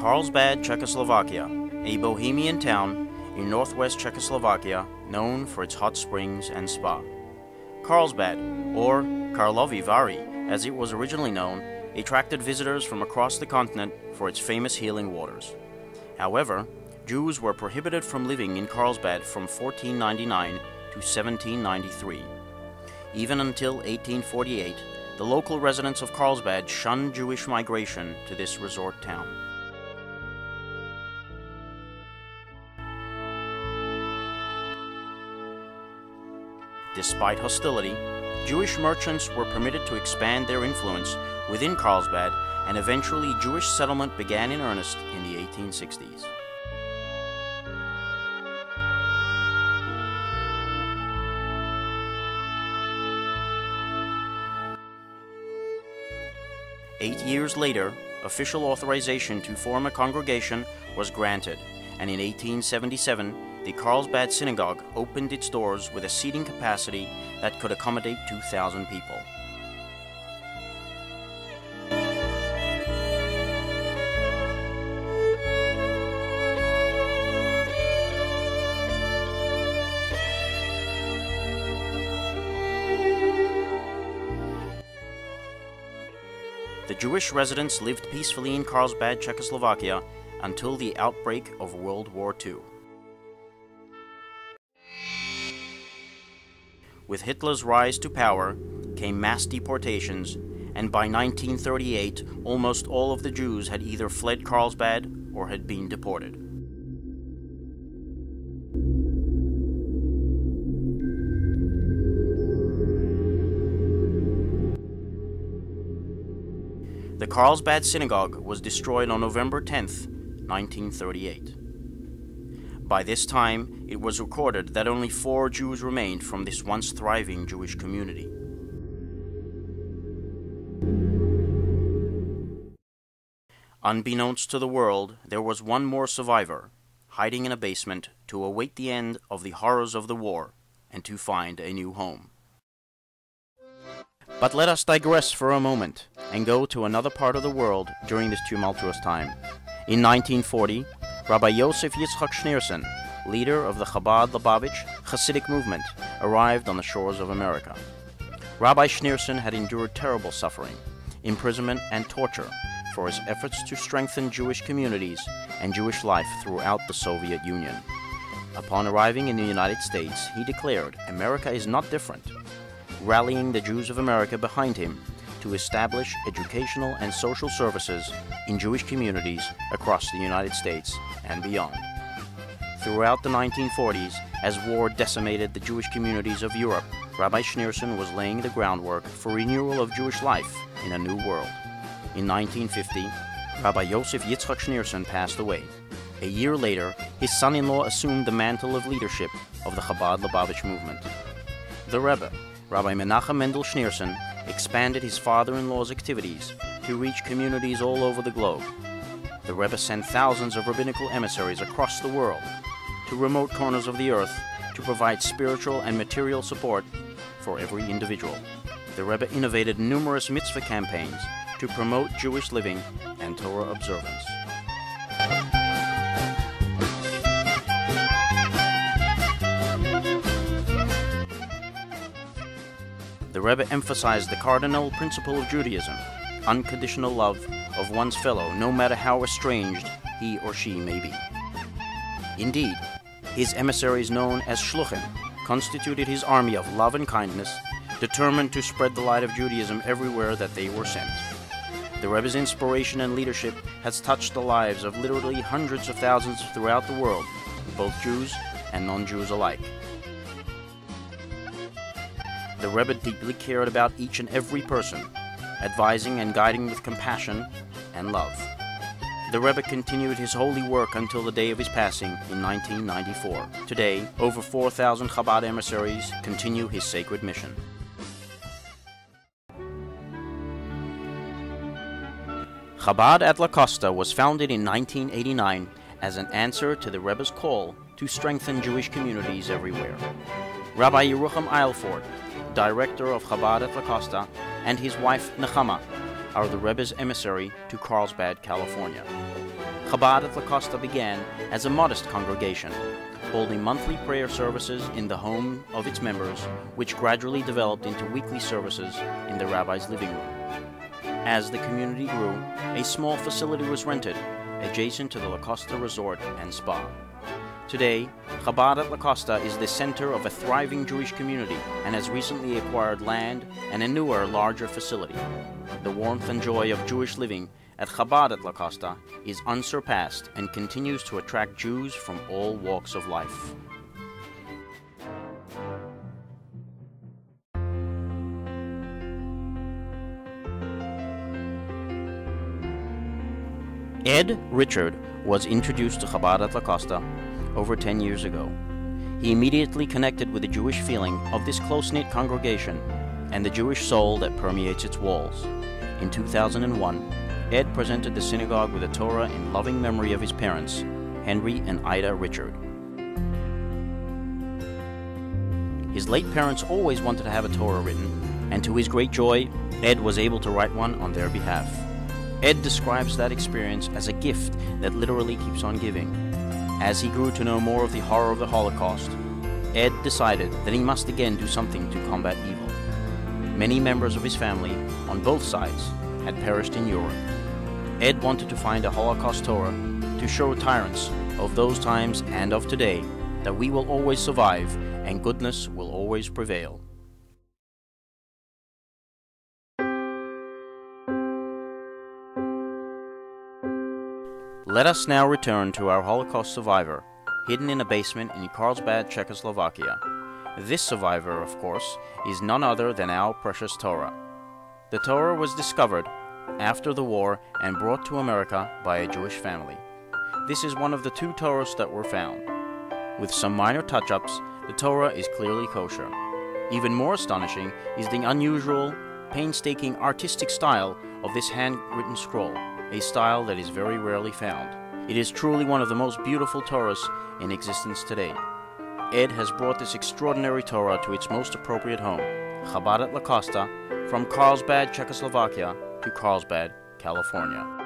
Carlsbad, Czechoslovakia, a bohemian town in northwest Czechoslovakia known for its hot springs and spa. Carlsbad, or Karlovy Vary as it was originally known, attracted visitors from across the continent for its famous healing waters. However, Jews were prohibited from living in Carlsbad from 1499 to 1793. Even until 1848, the local residents of Carlsbad shunned Jewish migration to this resort town. Despite hostility, Jewish merchants were permitted to expand their influence within Carlsbad, and eventually Jewish settlement began in earnest in the 1860s. Eight years later, official authorization to form a congregation was granted, and in 1877, the Carlsbad Synagogue opened its doors with a seating capacity that could accommodate 2,000 people. The Jewish residents lived peacefully in Carlsbad, Czechoslovakia, until the outbreak of World War II. With Hitler's rise to power came mass deportations, and by 1938, almost all of the Jews had either fled Carlsbad or had been deported. The Carlsbad Synagogue was destroyed on November 10th, 1938. By this time, it was recorded that only 4 Jews remained from this once thriving Jewish community. Unbeknownst to the world, there was one more survivor, hiding in a basement to await the end of the horrors of the war and to find a new home. But let us digress for a moment and go to another part of the world during this tumultuous time. In 1940, Rabbi Yosef Yitzchak Schneerson, leader of the Chabad-Lubavitch Hasidic movement, arrived on the shores of America. Rabbi Schneerson had endured terrible suffering, imprisonment, and torture for his efforts to strengthen Jewish communities and Jewish life throughout the Soviet Union. Upon arriving in the United States, he declared, "America is not different," rallying the Jews of America behind him to establish educational and social services in Jewish communities across the United States and beyond. Throughout the 1940s, as war decimated the Jewish communities of Europe, Rabbi Schneerson was laying the groundwork for renewal of Jewish life in a new world. In 1950, Rabbi Yosef Yitzchak Schneerson passed away. A year later, his son-in-law assumed the mantle of leadership of the Chabad-Lubavitch movement. The Rebbe, Rabbi Menachem Mendel Schneerson, expanded his father-in-law's activities to reach communities all over the globe. The Rebbe sent thousands of rabbinical emissaries across the world to remote corners of the earth to provide spiritual and material support for every individual. The Rebbe innovated numerous mitzvah campaigns to promote Jewish living and Torah observance. The Rebbe emphasized the cardinal principle of Judaism, unconditional love of one's fellow, no matter how estranged he or she may be. Indeed, his emissaries, known as shluchim, constituted his army of love and kindness, determined to spread the light of Judaism everywhere that they were sent. The Rebbe's inspiration and leadership has touched the lives of literally hundreds of thousands throughout the world, both Jews and non-Jews alike. The Rebbe deeply cared about each and every person, advising and guiding with compassion and love. The Rebbe continued his holy work until the day of his passing in 1994. Today, over 4,000 Chabad emissaries continue his sacred mission. Chabad at La Costa was founded in 1989 as an answer to the Rebbe's call to strengthen Jewish communities everywhere. Rabbi Yerucham Eilford, director of Chabad at La Costa, and his wife Nechama are the Rebbe's emissary to Carlsbad, California. Chabad at La Costa began as a modest congregation, holding monthly prayer services in the home of its members, which gradually developed into weekly services in the rabbi's living room. As the community grew, a small facility was rented, adjacent to the La Costa Resort and Spa. Today, Chabad at La Costa is the center of a thriving Jewish community and has recently acquired land and a newer, larger facility. The warmth and joy of Jewish living at Chabad at La Costa is unsurpassed and continues to attract Jews from all walks of life. Ed Richard was introduced to Chabad at La Costa over 10 years ago. He immediately connected with the Jewish feeling of this close-knit congregation and the Jewish soul that permeates its walls. In 2001, Ed presented the synagogue with a Torah in loving memory of his parents, Henry and Ida Richard. His late parents always wanted to have a Torah written, and to his great joy, Ed was able to write one on their behalf. Ed describes that experience as a gift that literally keeps on giving. As he grew to know more of the horror of the Holocaust, Ed decided that he must again do something to combat evil. Many members of his family, on both sides, had perished in Europe. Ed wanted to find a Holocaust Torah to show tyrants of those times and of today that we will always survive and goodness will always prevail. Let us now return to our Holocaust survivor, hidden in a basement in Carlsbad, Czechoslovakia. This survivor, of course, is none other than our precious Torah. The Torah was discovered after the war and brought to America by a Jewish family. This is one of the 2 Torahs that were found. With some minor touch-ups, the Torah is clearly kosher. Even more astonishing is the unusual, painstaking artistic style of this handwritten scroll, a style that is very rarely found. It is truly one of the most beautiful Torahs in existence today. Ed has brought this extraordinary Torah to its most appropriate home, Chabad at La Costa, from Carlsbad, Czechoslovakia to Carlsbad, California.